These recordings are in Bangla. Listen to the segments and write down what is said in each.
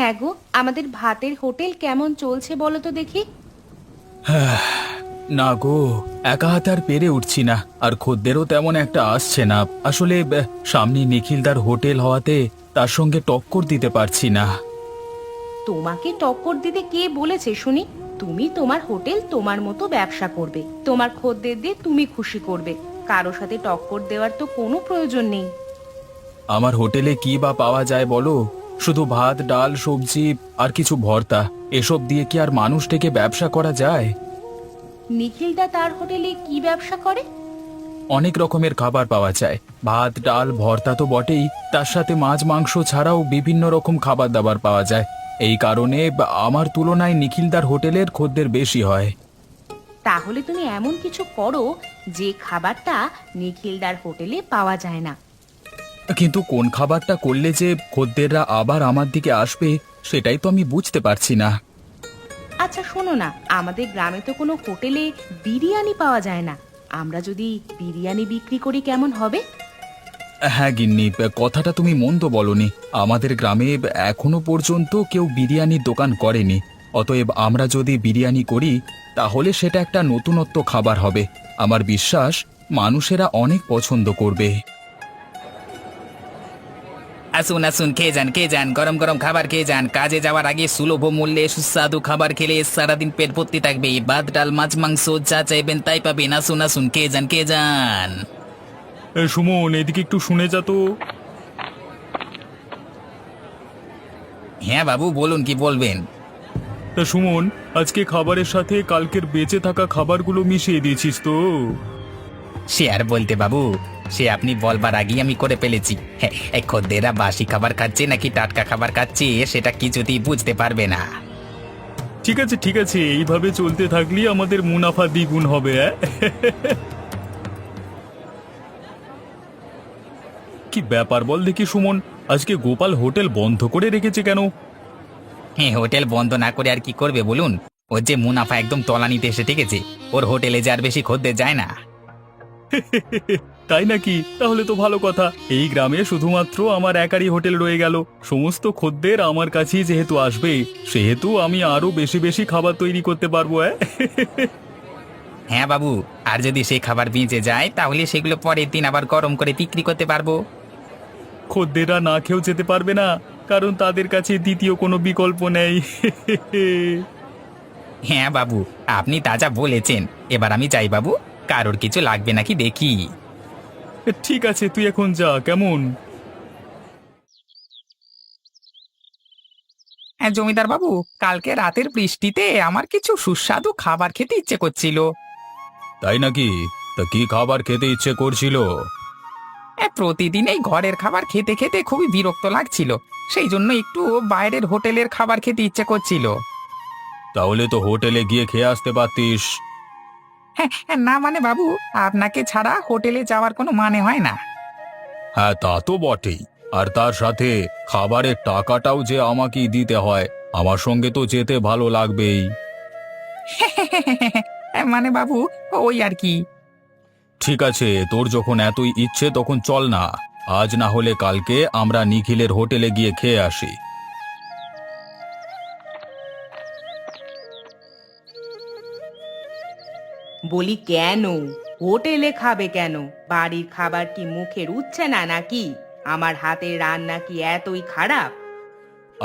হ্যাঁ গো, আমাদের ভাতের হোটেল কেমন চলছে বলো তো দেখি। না গো, একা হাতে আর পেরে উঠছি না, আর খদ্দেরও তেমন একটা আসছে না। আসলে সামনে নিখিলদার হোটেল হওয়াতে তার সঙ্গে টক্কর দিতে পারছি না। তোমাকে টক্কর দিতে কে বলেছে শুনি? তুমি তোমার হোটেল তোমার মতো ব্যবসা করবে, তোমার খদ্দের দিয়ে তুমি খুশি করবে। কারো সাথে টক্কর দেওয়ার তো কোনো প্রয়োজন নেই। আমার হোটেলে কি বা পাওয়া যায় বলো? শুধু ভাত, ডাল, সবজি আর কিছু ভর্তা। এসব দিয়ে কি আর মানুষ থেকে ব্যবসা করা যায়? নিখিলদা তার হোটেলে কি ব্যবসা করে? অনেক রকমের খাবার পাওয়া যায়। ভাত, ডাল, ভর্তা তো বটেই, তার সাথে মাছ, মাংস ছাড়াও বিভিন্ন রকম খাবার দাবার পাওয়া যায়। এই কারণে আমার তুলনায় নিখিলদার হোটেলের খদ্দের বেশি হয়। তাহলে তুমি এমন কিছু করো যে খাবারটা নিখিলদার হোটেলে পাওয়া যায় না। কিন্তু কোন খাবারটা করলে যে খদ্দেররা আবার আমার দিকে আসবে, সেটাই তো আমি বুঝতে পারছি না। আচ্ছা শোনো না, আমাদের গ্রামে তো কোনো হোটেলে বিরিয়ানি পাওয়া যায় না। আমরা যদি বিরিয়ানি বিক্রি করি কেমন হবে? হ্যাঁ গিন্নি, কথাটা তুমি মন্দ বলনি। আমাদের গ্রামে এখনো পর্যন্ত কেউ বিরিয়ানির দোকান করেনি। অতএব আমরা যদি বিরিয়ানি করি, তাহলে সেটা একটা নতুনত্ব খাবার হবে। আমার বিশ্বাস মানুষেরা অনেক পছন্দ করবে। আসুন আসুন, খেয়ে যান, গরম গরম খাবার খেয়ে যান। কাজে যাওয়ার আগে সুলভ মূল্যে সুস্বাদু খাবার খেলে সারাদিন পেট ভর্তি থাকবে। ভাত, ডাল, মাছ, মাংস যা চাইবেন তাই পাবেন। আসুন আসুন, খেয়ে যান। সুমন, এদিকে একটু শুনে যা তো। হ্যাঁ বাবু, বলুন কি বলবেন। তা সুমন, আজকে খাবারের সাথে কালকের বেঁচে থাকা খাবারগুলো মিশিয়ে দিয়েছিস তো? সে আর বলতে বাবু, সে আপনি বলবার আগেই আমি করে ফেলেছি। হ্যাঁ, এই খদ্দেররা বাসি খাবার খাচ্ছে নাকি টাটকা খাবার খাচ্ছে সেটা কিছুতেই বুঝতে পারবে না। ঠিক আছে ঠিক আছে, এইভাবে চলতে থাকলেই আমাদের মুনাফা দ্বিগুণ হবে। কি ব্যাপার বল দেখি সুমন, আজকে গোপাল হোটেল বন্ধ করে রেখেছে কেন? হ্যাঁ, হোটেল বন্ধ না করে আর কি করবে বলুন? ওর যে মুনাফা একদম তলানিতে এসে ঠেকেছে। ওর হোটেলে যে আর বেশি খদ্দের যায় না। তাই নাকি? তাহলে তো ভালো কথা। এই গ্রামে শুধুমাত্র আমার একারই হোটেল রয়ে গেল। সমস্ত খদ্দের আমার কাছেই যেহেতু আসবে, সেহেতু আমি আরো বেশি বেশি খাবার তৈরি করতে পারবো। হ্যাঁ বাবু, আর যদি সেই খাবার বেঁচে যায় তাহলে সেগুলো পরের দিন আবার গরম করে বিক্রি করতে পারবো। খদ্দেররা না খেয়েও যেতে পারবে না, কারণ তাদের কাছে দ্বিতীয় কোনো বিকল্প নেই। হ্যাঁ বাবু, আপনি তাজা বলেছেন। এবার আমি যাই বাবু, কারোর কিছু লাগবে নাকি দেখি। ঠিক আছে, তুই এখন যা, কেমন? হ্যাঁ জমিদার বাবু, কালকে রাতের বৃষ্টিতে আমার কিছু সুস্বাদু খাবার খেতে ইচ্ছে করছিল। তাই নাকি? তা কি খাবার খেতে ইচ্ছে করছিল? প্রতিদিন এই ঘরের খাবার খেতে খেতে খুবই বিরক্ত লাগছিল। সেই জন্য একটু বাইরের হোটেলের খাবার খেতে ইচ্ছে করছিল। তাহলে তো হোটেলে গিয়ে খেয়ে আসতে পারতিস। হ্যাঁ হ্যাঁ, না মানে বাবু, আপনাকে ছাড়া হোটেলে যাওয়ার কোনো মানে হয় না। হ্যাঁ, তা তো বটেই। আর তার সাথে খাবারের টাকাটাও যে আমাকেই দিতে হয়। আমার সঙ্গে তো যেতে ভালো লাগবেই। মানে বাবু, ওই আর কি। ঠিক আছে, তোর যখন এতই ইচ্ছে তখন চল না। আজ না হলে কালকে আমরা নিখিলের হোটেলে গিয়ে খেয়ে আসি। বলি কেন হোটেলে খাবে কেন? বাড়ির খাবার কি মুখে রুচছে না নাকি? আমার হাতের রান্না কি এতই খারাপ?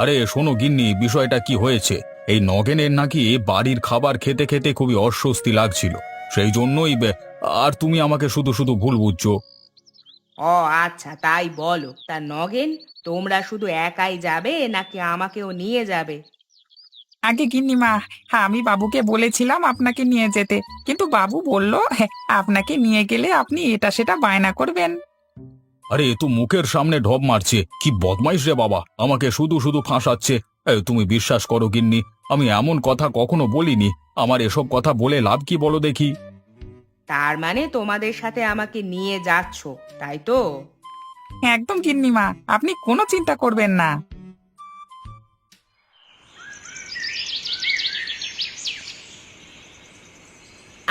আরে শোনো গিন্নি, বিষয়টা কি হয়েছে? এই নগেনের নাকি বাড়ির খাবার খেতে খেতে খুবই অস্বস্তি লাগছিল। সেই জন্যই আর তুমি আমাকে শুধু শুধু ভুল বুঝছো। ও আচ্ছা, তাই বলো। তা নগেন, তোমরা শুধু একাই যাবে নাকি আমাকেও নিয়ে যাবে? আগে গিন্নিমা, হ্যাঁ আমি বাবুকে বলেছিলাম আপনাকে নিয়ে যেতে, কিন্তু বাবু বলল হ্যাঁ, আপনাকে নিয়ে গেলে আপনি এটা সেটা বায়না করবেন। আরে এ তো মুখের সামনে ঢপ মারছে, কি বদমাইশ রে বাবা, আমাকে শুধু শুধু ফাঁসাচ্ছে। তুমি বিশ্বাস করো গিন্নি, আমি এমন কথা কখনো বলিনি। আমার এসব কথা বলে লাভ কি বলো দেখি? তার মানে তোমাদের সাথে আমাকে নিয়ে যাচ্ছ, তাই তো? একদম গিন্নিমা, আপনি কোনো চিন্তা করবেন না।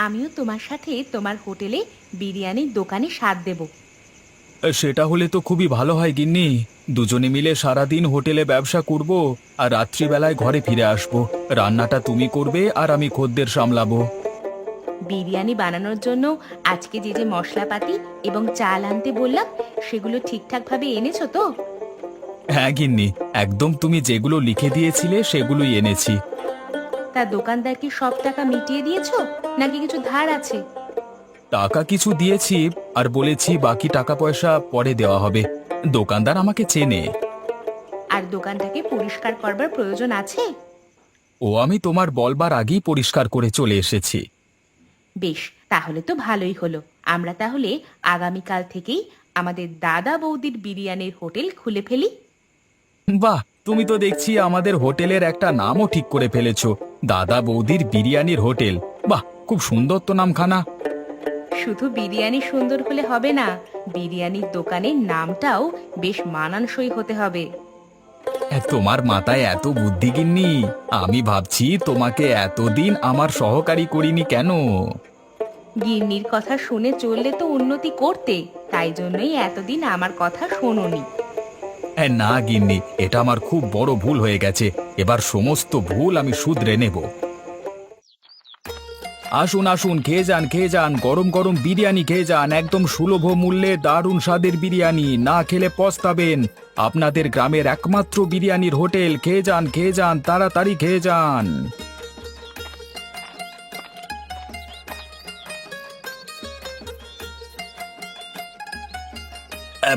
আমিও তোমার সাথে তোমার হোটেলে বিরিয়ানির দোকানে স্বাদ দেব। সেটা হলে তো খুবই ভালো হয় গিন্নি। দুজনে মিলে সারাদিন হোটেলে ব্যবসা করব আর রাত্রিবেলায় ঘরে ফিরে আসব। রান্নাটা তুমি করবে আর আমি খদ্দের সামলাবো। বিরিয়ানি বানানোর জন্য আজকে যে যে মশলাপাতি এবং চাল আনতে বললাম সেগুলো ঠিকঠাক ভাবে এনেছো তো? হ্যাঁ গিন্নি, একদম তুমি যেগুলো লিখে দিয়েছিলে সেগুলোই এনেছি। তা দোকানদার কি সব টাকা মিটিয়ে দিয়েছো নাকি কিছু ধার আছে? টাকা কিছু দিয়েছি আর বলেছি বাকি টাকা পয়সা পরে দেওয়া হবে। দোকানদার আমাকে চেনে। আর দোকানটাকে পরিষ্কার করবার প্রয়োজন আছে? ও আমি তোমার বলবার আগেই পরিষ্কার করে চলে এসেছি। বেশ, তাহলে তো ভালোই হলো। আমরা তাহলে আগামীকাল থেকেই আমাদের দাদা বৌদির বিরিয়ানির হোটেল খুলে ফেলি। বাহ, তুমি তো দেখছি আমাদের হোটেলের একটা নামও ঠিক করে ফেলেছো, দাদা বৌদির বিরিয়ানির হোটেল। বাহ, খুব সুন্দর তো নামখানা। শুধু বিরিয়ানি সুন্দর হলে হবে না, বিরিয়ানির দোকানের নামটাও বেশ মানানসই হতে হবে। তোমার মাথায় এত বুদ্ধি গিন্নি, আমি ভাবছি তোমাকে এতদিন আমার সহকারী করিনি কেন। গিন্নির কথা শুনে চললে তো উন্নতি করতে, তাই জন্যই এতদিন আমার কথা শোনোনি। না গিন্নি, এটা আমার খুব বড় ভুল হয়ে গেছে। এবার সমস্ত ভুল আমি শুধরে নেব। আসুন আসুন, খেয়ে যান খেয়ে যান, গরম গরম বিরিয়ানি খেয়ে যান, একদম সুলভ মূল্যে দারুণ স্বাদের বিরিয়ানি, না খেলে পস্তাবেন। আপনাদের গ্রামের একমাত্র বিরিয়ানির হোটেল, খেয়ে যান তাড়াতাড়ি খেয়ে যান।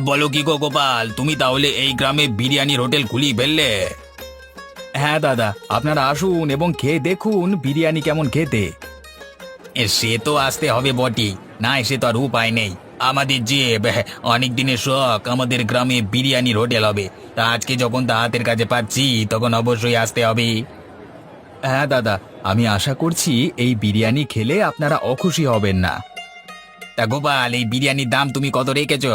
বলো কি গো গোপাল, তুমি তাহলে এই গ্রামে বিরিয়ানির হোটেল খুলি ফেললে? হ্যাঁ দাদা, আপনারা আসুন এবং খেয়ে দেখুন বিরিয়ানি কেমন খেতে। সে তো আসতে হবে বটি, না এসে তো আর উপায় নেই। আমাদের যে অনেক দিনের শখ, আমাদের গ্রামে বিরিয়ানির হোটেল হবে। তা আজকে যখন তা হাতের কাছে পাচ্ছি তখন অবশ্যই আসতে হবে। হ্যাঁ দাদা, আমি আশা করছি এই বিরিয়ানি খেলে আপনারা অখুশি হবেন না। তা গোপাল, এই বিরিয়ানির দাম তুমি কত রেখেছ?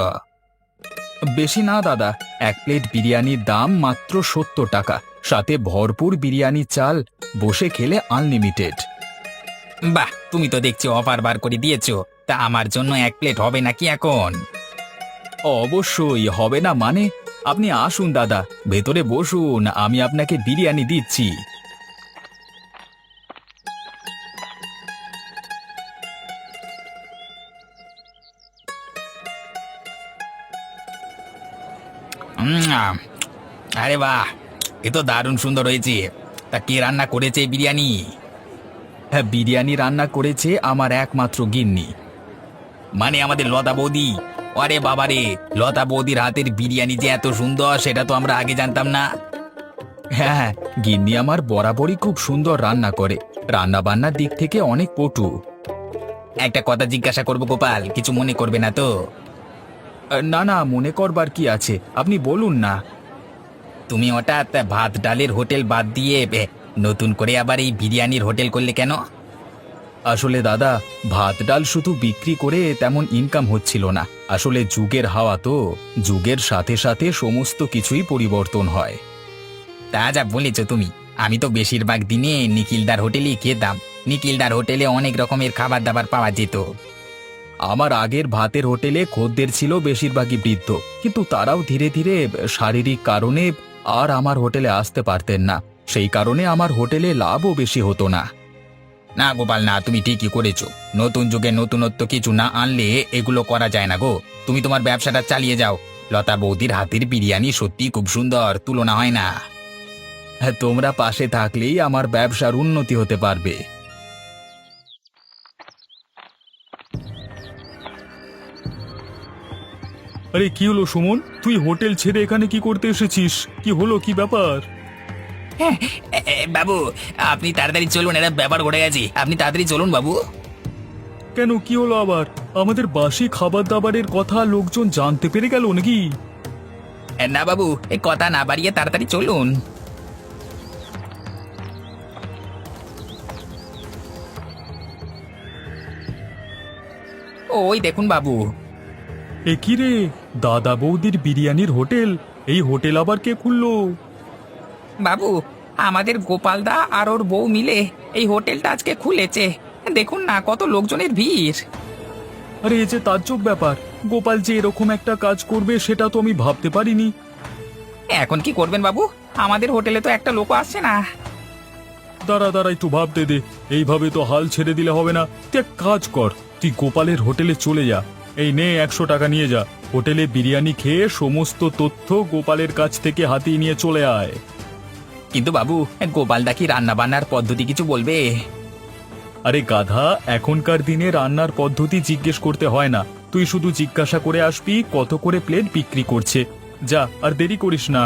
বেশি না দাদা, এক প্লেট বিরিয়ানির দাম মাত্র 70 টাকা, সাথে ভরপুর বিরিয়ানি চাল, বসে খেলে আনলিমিটেড। বাহ, তুমি তো দেখছি অফার বার করে দিয়েছো। তা আমার জন্য এক প্লেট হবে নাকি এখন? অবশ্যই হবে না মানে? আপনি আসুন দাদা, ভেতরে বসুন, আমি আপনাকে বিরিয়ানি দিচ্ছি। উম, আরে বাহ, এ তো দারুণ সুন্দর হয়েছে। তা কে রান্না করেছে এই বিরিয়ানি? হ্যাঁ, বিরিয়ানি রান্না করেছে আমার একমাত্র গিন্নি। মানে আমাদের লতা বৌদি? আরে বাবারে, লতা বৌদির হাতের বিরিয়ানি যে এত সুন্দর সেটা তো আমরা আগে জানতাম না। হ্যাঁ, গিন্নি আমার বরাবরই খুব সুন্দর রান্না করে, রান্না বান্নার দিক থেকে অনেক পটু। একটা কথা জিজ্ঞাসা করবো গোপাল, কিছু মনে করবে না তো? না না, মনে করবার কি আছে, আপনি বলুন না। তুমি হঠাৎ ভাত ডালের হোটেল বাদ দিয়ে নতুন করে আবার এই বিরিয়ানির হোটেল করলে কেন? আসলে দাদা, ভাত ডাল শুধু বিক্রি করে তেমন ইনকাম হচ্ছিল না। আসলে যুগের হাওয়া তো, যুগের সাথে সাথে সমস্ত কিছুই পরিবর্তন হয়। তা যা বলেছ তুমি, আমি তো বেশিরভাগ দিনে নিখিলদার হোটেলেই খেতাম। নিখিলদার হোটেলে অনেক রকমের খাবার দাবার পাওয়া যেত। আমার আগের ভাতের হোটেলে খদ্দের ছিল বেশিরভাগই বৃদ্ধ, কিন্তু তারাও ধীরে ধীরে শারীরিক কারণে আর আমার হোটেলে আসতে পারতেন না। সেই কারণে আমার হোটেলে লাভও বেশি হতো না। না গোপাল, না, তুমি ঠিকই করেছো। নতুন যুগে নতুনত্ব কিছু না আনলে এগুলো করা যায় না গো। তুমি তোমার ব্যবসাটা চালিয়ে যাও। লতা বৌদির হাতের বিরিয়ানি সত্যি খুব সুন্দর, তুলনা হয় না। হ্যাঁ, তোমরা পাশে থাকলেই আমার ব্যবসার উন্নতি হতে পারবে। আরে কি হলো সুমন, তুই হোটেল ছেড়ে এখানে কি করতে এসেছিস? কি হলো, কি ব্যাপার? বাবু, আপনি তাড়াতাড়ি চলুন, একটা ব্যাপার ঘটে গেছে। আপনি তাড়াতাড়ি চলুন বাবু। কেন, কি হলো আবার? আমাদের বাসি খাবার দাবারের কথা লোকজন জানতে পেরে গেল নাকি? না বাবু, এই কথা না বাড়িয়ে তাড়াতাড়ি চলুন। ওই দেখুন বাবু। এ কি রে, দাদা বৌদির বিরিয়ানির হোটেল? এই হোটেল আবার কে খুললো? বাবু, আমাদের গোপালদা আর ওর বউ মিলে এই হোটেলটা আজকে খুলেছে। দেখুন না, কত লোকজনের ভিড়। আরে এ যে তাজ্জব ব্যাপার, গোপাল যে এরকম একটা কাজ করবে সেটা তো আমি ভাবতে পারিনি। এখন কি করবেন বাবু? আমাদের হোটেলে তো একটা লোকও আসছে না। দাঁড়া দাঁড়া, একটু ভাবতে দে। এইভাবে তো হাল ছেড়ে দিলে হবে না। তুই এক কাজ কর, তুই গোপালের হোটেলে চলে যা। এই নে 100 টাকা নিয়ে যা। হোটেলে বিরিয়ানি খেয়ে সমস্ত তথ্য গোপালের কাছ থেকে হাতিয়ে নিয়ে চলে আয়। কিন্তু বাবু, গোপালদা কি রান্না বান্নার পদ্ধতি কিছু বলবে? আরে গাধা, এখনকার দিনে রান্নার পদ্ধতি জিজ্ঞেস করতে হয় না। তুই শুধু জিজ্ঞাসা করে আসবি কত করে প্লেট বিক্রি করছে। যা, আর দেরি করিস না।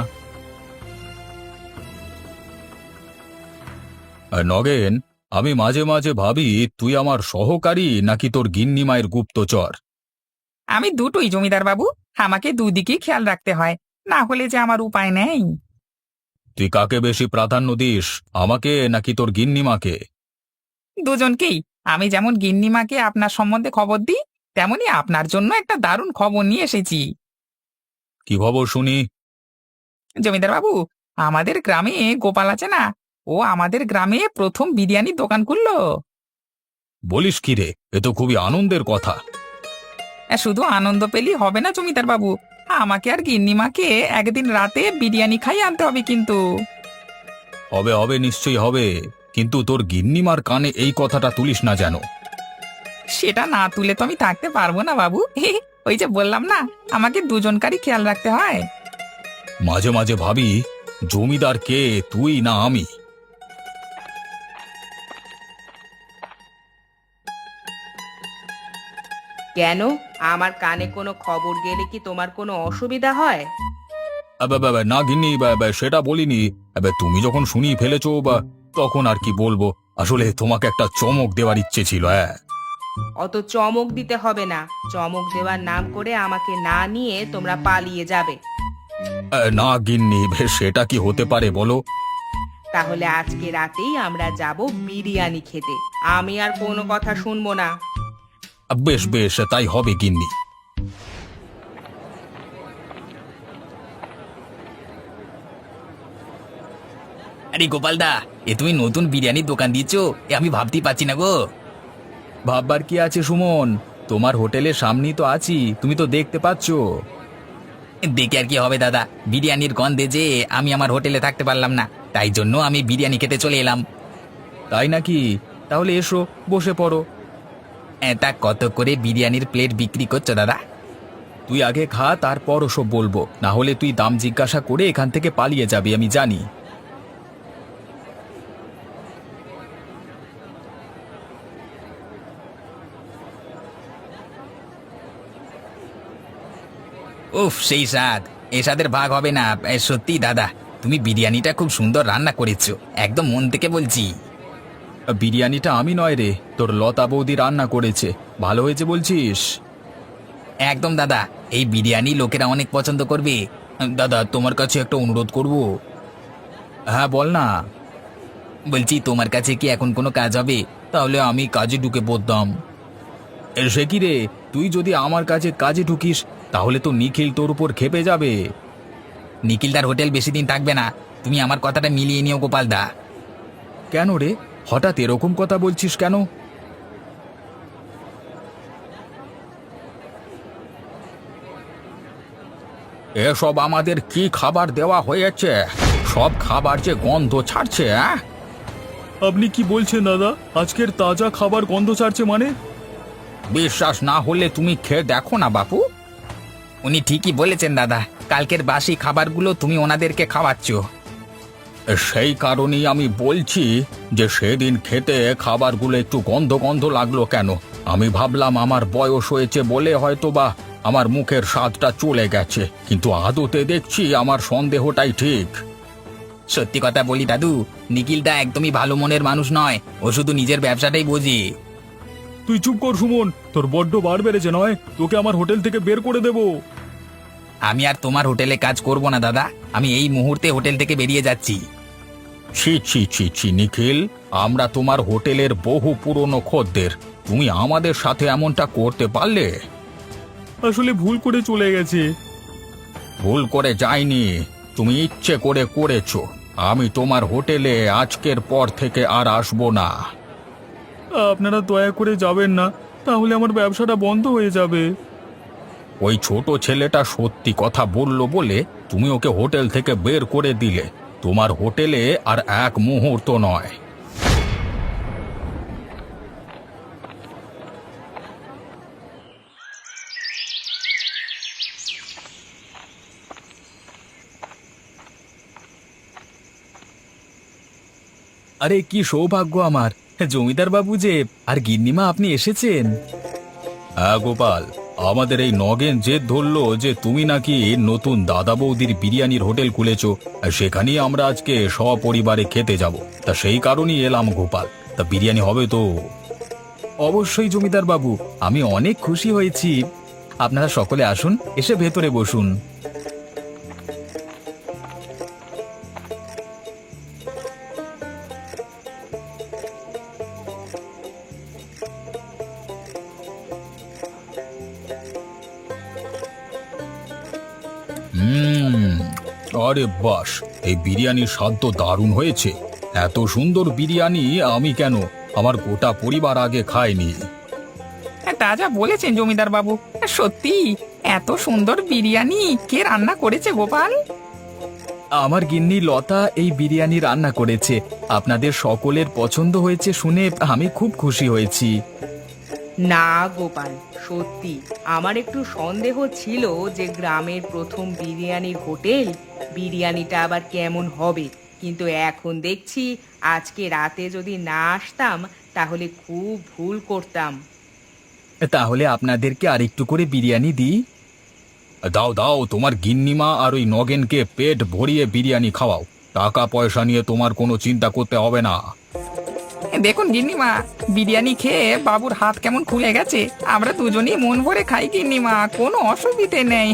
নগেন, আমি মাঝে মাঝে ভাবি তুই আমার সহকারী নাকি তোর গিন্নি মায়ের গুপ্তচর। আমি দুটোই জমিদার বাবু, আমাকে দুদিকেই খেয়াল রাখতে হয়, না হলে যে আমার উপায় নেই। তুই কাকে বেশি প্রাধান্য দিস, আমাকে নাকি তোর গিন্নিমাকে? দুজনকেই। আমি যেমন গিন্নিমাকে আপনার সম্বন্ধে খবর দিই, তেমনি আপনার জন্য একটা দারুণ খবর নিয়ে এসেছি। কি খবর শুনি? জমিদার বাবু, আমাদের গ্রামে গোপাল আছে না, ও আমাদের গ্রামে প্রথম বিরিয়ানির দোকান খুললো। বলিস কি রে, এ তো খুবই আনন্দের কথা। শুধু আনন্দ পেলেই হবে না জমিদার বাবু, আমাকে আর গিন্নিমাকে একদিন রাতে বিরিয়ানি খাইয়ে আনতে হবে কিন্তু। হবে হবে, নিশ্চয়ই হবে, কিন্তু তোর গিন্নিমার কানে এই কথাটা তুলিস না যেন। সেটা না তুলে তো আমি থাকতে পারবো না বাবু। ওই যে বললাম না, আমাকে দুজনকারই খেয়াল রাখতে হয়। মাঝে মাঝে ভাবি জমিদার কে, তুই না আমি? কেন, আমার কানে কোনো খবর গেলে কি তোমার কোনো অসুবিধা হয়? না গিন্নি, সেটা বলিনি। তুমি যখন শুনিয়ে ফেলেছো তখন আর কি বলবো। আসলে তোমাকে একটা চমক দেওয়ার ইচ্ছে ছিল। হ্যাঁ, অত চমক দিতে হবে না। চমক দেওয়ার নাম করে আমাকে না নিয়ে তোমরা পালিয়ে যাবে। না গিন্নি, সেটা কি হতে পারে বলো? তাহলে আজকে রাতেই আমরা যাব বিরিয়ানি খেতে। আমি আর কোনো কথা শুনবো না। বেশ বেশ, তাই হবে গিন্নি। আরে গোপালদা, এ তুমি নতুন বিরিয়ানির দোকান দিয়েছো, এ আমি ভাবতেই পারছি না গো। ভাববার কি আছে সুমন, তোমার হোটেলের সামনেই তো আছি, তুমি তো দেখতে পাচ্ছ। দেখে আর কি হবে দাদা, বিরিয়ানির গন্ধে যে আমি আমার হোটেলে থাকতে পারলাম না, তাই জন্য আমি বিরিয়ানি খেতে চলে এলাম। তাই নাকি? তাহলে এসো, বসে পড়ো। তা কত করে বিরিয়ানির প্লেট বিক্রি করছো দাদা? তুই আগে খা, তারপর ওসব বলবো, না হলে তুই দাম জিজ্ঞাসা করে এখান থেকে পালিয়ে যাবি, আমি জানি। উফ, সেই স্বাদ, এ স্বাদের ভাগ হবে না। সত্যি দাদা, তুমি বিরিয়ানিটা খুব সুন্দর রান্না করেছো, একদম মন থেকে বলছি। বিরিয়ানিটা আমি নয় রে, তোর লতা বৌদি রান্না করেছে। ভালো হয়েছে বলছিস? একদম দাদা, এই বিরিয়ানি লোকেরা অনেক পছন্দ করবে। দাদা, তোমার কাছে একটা অনুরোধ করব। হ্যাঁ বল না। বলছি, তোমার কাছে কি এখন কোনো কাজ হবে? তাহলে আমি কাজে ঢুকে পড়তাম। সে কি রে, তুই যদি আমার কাছে কাজে ঢুকিস তাহলে তো নিখিল তোর উপর খেপে যাবে। নিখিলদার হোটেল বেশি দিন থাকবে না, তুমি আমার কথাটা মিলিয়ে নিও গোপালদা। কেন রে, হঠাৎ এরকম কথা বলছিস কেন? এসব আমাদের কি খাবার দেওয়া হয়েছে? সব খাবার যে গন্ধ ছাড়ছে। আপনি কি বলছেন দাদা, আজকের তাজা খাবার গন্ধ ছাড়ছে মানে? বিশ্বাস না হলে তুমি খেয়ে দেখো না বাপু। উনি ঠিকই বলেছেন দাদা, কালকের বাসি খাবারগুলো তুমি ওনাদেরকে খাওয়াচ্ছ। সেই কারণেই আমি বলছি যে সেদিন খেতে খাবারগুলো একটু গন্ধ গন্ধ লাগলো কেন। আমি ভাবলাম আমার বয়স হয়েছে বলে হয়তো বা আমার মুখের স্বাদটা চলে গেছে, কিন্তু আদতে দেখছি আমার সন্দেহটাই ঠিক। সত্যি কথা বলি দাদু, নিখিলদা একদমই ভালো মনের মানুষ নয়, ও শুধু নিজের ব্যবসাটাই বোঝে। তুই চুপ কর সুমন, তোর বড্ড বার বেড়েছে নয়, তোকে আমার হোটেল থেকে বের করে দেব। আমি আর তোমার হোটেলে কাজ করব না দাদা, আমি এই মুহূর্তে হোটেল থেকে বেরিয়ে যাচ্ছি। ছি ছি ছি ছি নিখিল, আমরা তোমার হোটেলের বহু পুরনো খদ্দের, তুমি আমাদের সাথে এমনটা করতে পারলে? আসলে ভুল করে চলে গেছে। ভুল করে যায়নি, তুমি ইচ্ছে করে করেছো। আমি তোমার হোটেলে আজকের পর থেকে আর আসবো না। আপনারা দয়া করে যাবেন না, তাহলে আমার ব্যবসাটা বন্ধ হয়ে যাবে। ওই ছোট ছেলেটা সত্যি কথা বলল বলে তুমি ওকে হোটেল থেকে বের করে দিলে। তোমার হোটেলে আর এক মুহূর্ত নয়। আরে কি সৌভাগ্য আমার, জমিদার বাবু যে আর গিন্নিমা আপনি এসেছেন। হ্যাঁ গোপাল, আমাদের এই নগেন জেদ ধরলো যে তুমি নাকি নতুন দাদা বৌদির বিরিয়ানির হোটেল খুলেছো, আর সেখানেই আমরা আজকে সপরিবারে খেতে যাব। তা সেই কারণেই এলাম গোপাল। তা বিরিয়ানি হবে তো? অবশ্যই জমিদার বাবু, আমি অনেক খুশি হয়েছি। আপনারা সকলে আসুন, এসে ভেতরে বসুন। আরে বাস, এই বিরিয়ানির স্বাদ তো দারুণ হয়েছে। এত সুন্দর বিরিয়ানি আমি কেন, আমার গোটা পরিবার আগে খায়নি। তা যা বলেছেন জমিদার বাবু, সত্যি এত সুন্দর বিরিয়ানি কে রান্না করেছে গোপাল? আমার গিন্নি লতা এই বিরিয়ানি রান্না করেছে। আপনাদের সকলের পছন্দ হয়েছে শুনে আমি খুব খুশি হয়েছি। না গোপাল, সত্যি আমার একটু সন্দেহ ছিল যে গ্রামের প্রথম বিরিয়ানির হোটেল, বিরিয়ানিটা আবার কেমন হবে। কিন্তু এখন দেখছি আজকে রাতে যদি না আসতাম তাহলে খুব ভুল করতাম। তাহলে আপনাদেরকে আরেকটু করে বিরিয়ানি দিই। দাও দাও, তোমার গিন্নিমা আর ওই নগেনকে পেট ভরিয়ে বিরিয়ানি খাওয়াও। টাকা পয়সা নিয়ে তোমার কোনো চিন্তা করতে হবে না। দেখুন গিন্নিমা, বিরিয়ানি খেয়ে বাবুর হাত কেমন খুলে গেছে। আমরা দুজনেই মন ভরে খাই গিন্নিমা, কোনো অসুবিধে নেই।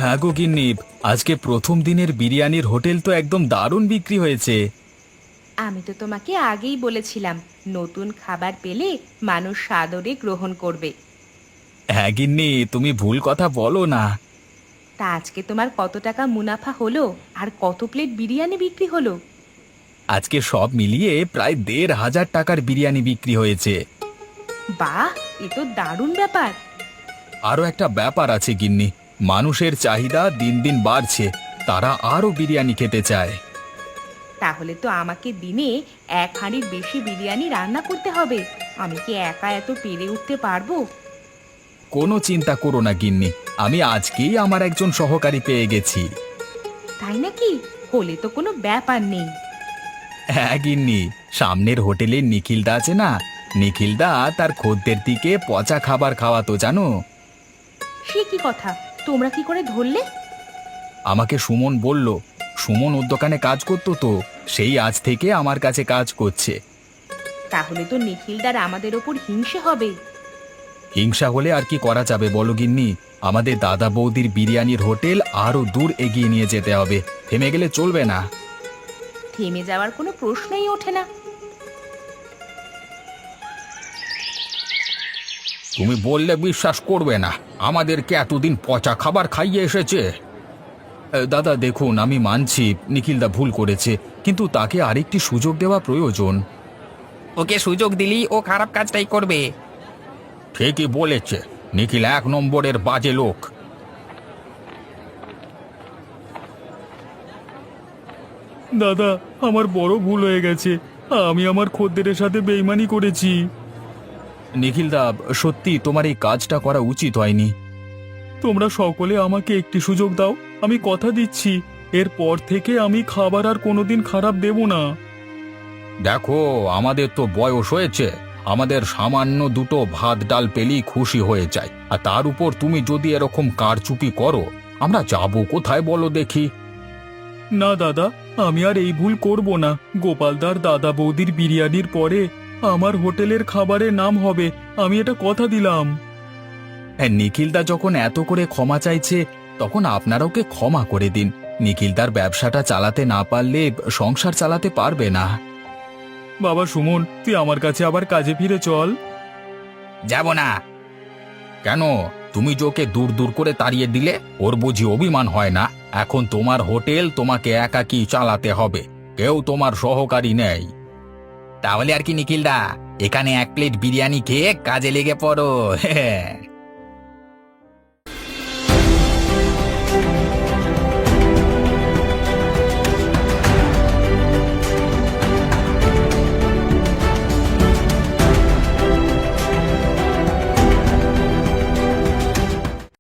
হ্যাঁ গো গিন্নি, আজকে প্রথম দিনের বিরিয়ানির হোটেল তো একদম দারুণ বিক্রি হয়েছে। আমি তো তোমাকে আগেই বলেছিলাম, নতুন খাবার পেলে মানুষ সাদরে গ্রহণ করবে। হ্যাঁ গিন্নি, তুমি ভুল কথা বলো না। তা আজকে তোমার কত টাকা মুনাফা হলো আর কত প্লেট বিরিয়ানি বিক্রি হলো? আজকে সব মিলিয়ে প্রায় ১,৫০০ টাকার বিরিয়ানি বিক্রি হয়েছে। বাহ, এ তো দারুণ ব্যাপার। আরও একটা ব্যাপার আছে গিন্নি, মানুষের চাহিদা দিন দিন বাড়ছে, তারা আরও বিরিয়ানি খেতে চায়। তাহলে তো আমাকে দিনে 1 হাঁড়ির বেশি বিরিয়ানি রান্না করতে হবে। আমি কি একা এত পেরে উঠতে পারবো? কোনো চিন্তা করো না গিন্নি, আমি আজকেই আমার একজন সহকারী পেয়ে গেছি। তাই নাকি? হলে তো কোনো ব্যাপার নেই। হ্যাঁ গিন্নি, সামনের হোটেলে নিখিলদা আছে না, নিখিলদা তার খদ্দের দিকে পচা খাবার খাওয়াতো জানো। সে কি কথা, তোমরা কি করে ধরলে? আমাকে সুমন বলল, সুমন ওর দোকানে কাজ করতো তো, সেই আজ থেকে আমার কাছে কাজ করছে। তাহলে তো নিখিলদার আমাদের ওপর হিংসে হবে। হিংসা হলে আর কি করা যাবে বলো গিন্নি, আমাদের দাদা বৌদির বিরিয়ানির হোটেল আরো দূর এগিয়ে নিয়ে যেতে হবে, থেমে গেলে চলবে না। থেমে যাওয়ার কোনো প্রশ্নই ওঠে না। তুমি বললে বিশ্বাস করবে না, আমাদেরকে এতদিন পচা খাবার খাইয়ে এসেছে। দাদা দেখুন, আমি মানছি নিখিলদা ভুল করেছে, কিন্তু তাকে আরেকটি সুযোগ দেওয়া প্রয়োজন। ওকে সুযোগ দিলি ও খারাপ কাজটাই করবে। ঠিকই বলেছে, নিখিল 1 নম্বরের বাজে লোক। দাদা, আমার বড় ভুল হয়ে গেছে, আমি আমার খদ্দেরের সাথে বেইমানি করেছি। নিখিলদা, সত্যি তোমার এই কাজটা করা উচিত হয়নি। তোমরা সকলে আমাকে একটি সুযোগ দাও, আমি কথা দিচ্ছি এরপর থেকে আমি খাবার আর কোনোদিন খারাপ দেব না। দেখো, আমাদের তো বয়স হয়েছে, আমাদের সামান্য দুটো ভাত ডাল পেলেই খুশি হয়ে যায়, আর তার উপর তুমি যদি এরকম কারচুপি করো, আমরা যাবো কোথায় বলো দেখি। না দাদা, আমি আর এই ভুল করব না। গোপালদার দাদা বৌদির বিরিয়ানির পরে আমার হোটেলের খাবারের নাম হবে, আমি এটা কথা দিলাম। নিখিলদা যখন এত করে ক্ষমা চাইছে, তখন আপনারা ওকে ক্ষমা করে দিন। নিখিলদার ব্যবসাটা চালাতে না পারলে সংসার চালাতে পারবে না। বাবা সুমন, তুই আমার কাছে আবার কাজে ফিরে চল। যাব না। কেন? তুমি যে ওকে দূর দূর করে তাড়িয়ে দিলে, ওর বুঝি অভিমান হয় না? এখন তোমার হোটেল তোমাকে একাকী চালাতে হবে, কেউ তোমার সহকারী নেই। তাহলে আর কি নিখিলদা, এখানে 1 প্লেট বিরিয়ানি খেয়ে কাজে লেগে পড়ো।